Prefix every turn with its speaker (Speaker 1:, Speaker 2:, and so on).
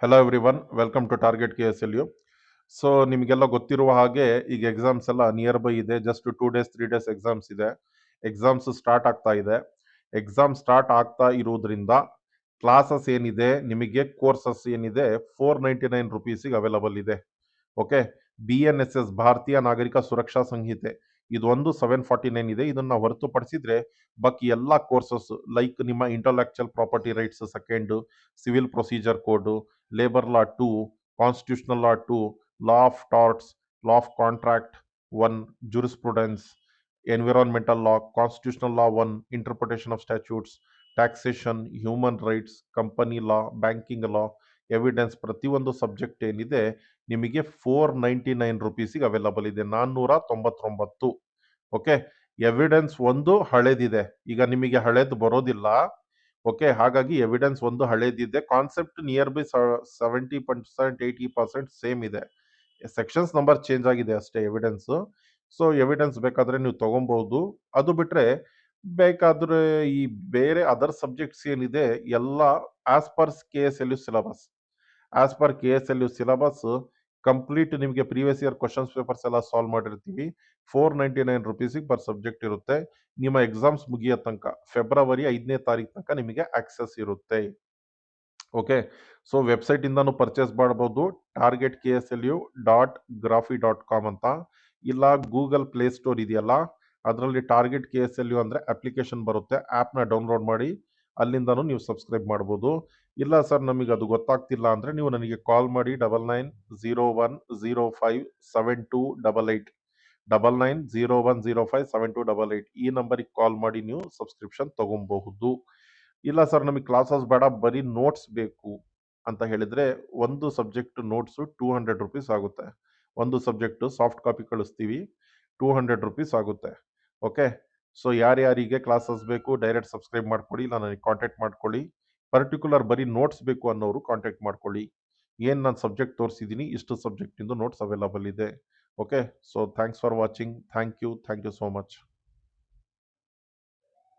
Speaker 1: Hello everyone, welcome to target KSLU. So ನಿಮಗೆಲ್ಲ ಗೊತ್ತಿರುವ ಹಾಗೆ ಈಗ ಎಕ್ಸಾಮ್ಸ್ ಎಲ್ಲ ನಿಯರ್ ಬೈ ಇದೆ. ಜಸ್ಟ್ 2 days 3 days ಎಕ್ಸಾಮ್ಸ್ ಇದೆ. ಎಕ್ಸಾಮ್ಸ್ ಸ್ಟಾರ್ಟ್ ಆಗ್ತಾ ಇದೆ. ಎಕ್ಸಾಮ್ ಸ್ಟಾರ್ಟ್ ಆಗ್ತಾ ಇರುವುದರಿಂದ ಕ್ಲಾಸಸ್ ಏನಿದೆ, ನಿಮಗೆ ಕೋರ್ಸಸ್ ಏನಿದೆ, 499 ರುಪೀಸಿಗೆ ಅವೈಲಬಲ್ ಇದೆ. ಓಕೆ, BNSS ಭಾರತೀಯ ನಾಗರಿಕ ಸುರಕ್ಷಾ ಸಂಹಿತೆ ಇದೊಂದು 749 ಇದೆ. ಇದನ್ನ ಹೊರತುಪಡಿಸಿದ್ರೆ ಬಾಕಿ ಎಲ್ಲ ಕೋರ್ಸಸ್ ಲೈಕ್ ನಿಮ್ಮ intellectual property rights second, civil procedure code, labour law 2, constitutional law 2, law of torts, law of contract 1, jurisprudence, environmental law, constitutional law 1, interpretation of statutes, taxation, human rights, company law, banking law, evidence, ಪ್ರತಿಯೊಂದು subject ಏನಿದೆ ನಿಮಗೆ 499 ರುಪೀಸಿಗೆ available ಇದೆ. 499. Okay, evidence ಒಂದು ಹಳೇದಿದೆ, ಈಗ ನಿಮಗೆ ಹಳೇದು ಬರೋದಿಲ್ಲ. Okay, ಹಾಗಾಗಿ ಎವಿಡೆನ್ಸ್ ಒಂದು ಹಳೇದಿದೆ. ಕಾನ್ಸೆಪ್ಟ್ ನಿಯರ್ ಬೈ 70% 80% ಸೇಮ್ ಇದೆ. ಸೆಕ್ಷನ್ಸ್ ನಂಬರ್ ಚೇಂಜ್ ಆಗಿದೆ ಅಷ್ಟೇ ಎವಿಡೆನ್ಸ್. ಸೊ ಎವಿಡೆನ್ಸ್ ಬೇಕಾದ್ರೆ ನೀವು ತಗೊಬಹುದು. ಅದು ಬಿಟ್ರೆ ಬೇಕಾದ್ರೆ ಈ ಬೇರೆ ಅದರ್ ಸಬ್ಜೆಕ್ಟ್ಸ್ ಏನಿದೆ ಎಲ್ಲ as per KSLU syllabus. As per KSLU syllabus complete ನಿಮಗೆ ಪ್ರೀವಿಯಸ್ ಇಯರ್ ಕ್ವಶನ್ಸ್ ಪೇಪರ್ಸ್ ಎಲ್ಲ ಸಾಲ್ವ್ ಮಾಡಿರ್ತೀವಿ. 499 ರುಪೀಸಿಗೆ ಪರ್ ಸಬ್ಜೆಕ್ಟ್ ಇರುತ್ತೆ. ನಿಮ್ಮ ಎಕ್ಸಾಮ್ಸ್ ಮುಗಿಯೋ ತನಕ ಫೆಬ್ರವರಿ 5ನೇ ತಾರೀಕು ತನಕ ನಿಮಗೆ ಆಕ್ಸೆಸ್ ಇರುತ್ತೆ. ಓಕೆ, ಸೊ ವೆಬ್ಸೈಟ್ ಇಂದಾನು ಪರ್ಚೇಸ್ ಮಾಡಬಹುದು, targetkslu.graphy.com ಅಂತ. ಇಲ್ಲ ಗೂಗಲ್ ಪ್ಲೇ ಸ್ಟೋರ್ ಇದೆಯಲ್ಲ, ಅದರಲ್ಲಿ ಟಾರ್ಗೆಟ್ KSLU ಅಂದ್ರೆ ಅಪ್ಲಿಕೇಶನ್ ಬರುತ್ತೆ, ಆ್ಯಪ್ನ ಡೌನ್ಲೋಡ್ ಮಾಡಿ ಅಲ್ಲಿಂದನೂ ನೀವು ಸಬ್ಸ್ಕ್ರೈಬ್ ಮಾಡ್ಬೋದು. ಇಲ್ಲ ಸರ್ ನಮಗೆ ಅದು ಗೊತ್ತಾಗ್ತಿಲ್ಲ ಅಂದರೆ ನೀವು ನನಗೆ ಕಾಲ್ ಮಾಡಿ 9901057288 9901057288 ಈ ನಂಬರಿಗೆ ಕಾಲ್ ಮಾಡಿ ನೀವು ಸಬ್ಸ್ಕ್ರಿಪ್ಷನ್ ತಗೊಬಹುದು. ಇಲ್ಲ ಸರ್ ನಮಗೆ ಕ್ಲಾಸಸ್ ಬೇಡ, ಬರೀ ನೋಟ್ಸ್ ಬೇಕು ಅಂತ ಹೇಳಿದ್ರೆ ಒಂದು ಸಬ್ಜೆಕ್ಟ್ ನೋಟ್ಸು 200 ರುಪೀಸ್ ಆಗುತ್ತೆ. ಒಂದು ಸಬ್ಜೆಕ್ಟ್ ಸಾಫ್ಟ್ ಕಾಪಿ ಕಳಿಸ್ತೀವಿ, 200 ರುಪೀಸ್ ಆಗುತ್ತೆ. ಓಕೆ, ಸೊ ಯಾರ್ಯಾರಿಗೆ ಕ್ಲಾಸಸ್ ಬೇಕು ಡೈರೆಕ್ಟ್ ಸಬ್ಸ್ಕ್ರೈಬ್ ಮಾಡ್ಕೊಳ್ಳಿ, ಇಲ್ಲ ನನಗೆ ಕಾಂಟ್ಯಾಕ್ಟ್ ಮಾಡ್ಕೊಳ್ಳಿ. ಪರ್ಟಿಕ್ಯುಲರ್ ಬರೀ ನೋಟ್ಸ್ ಬೇಕು ಅನ್ನೋರು ಕಾಂಟ್ಯಾಕ್ಟ್ ಮಾಡ್ಕೊಳ್ಳಿ. ಏನು ನಾನು ಸಬ್ಜೆಕ್ಟ್ ತೋರಿಸಿದ್ದೀನಿ, ಇಷ್ಟು ಸಬ್ಜೆಕ್ಟಿಂದು ನೋಟ್ಸ್ ಅವೈಲಬಲ್ ಇದೆ. Okay, so thanks for watching. Thank you so much.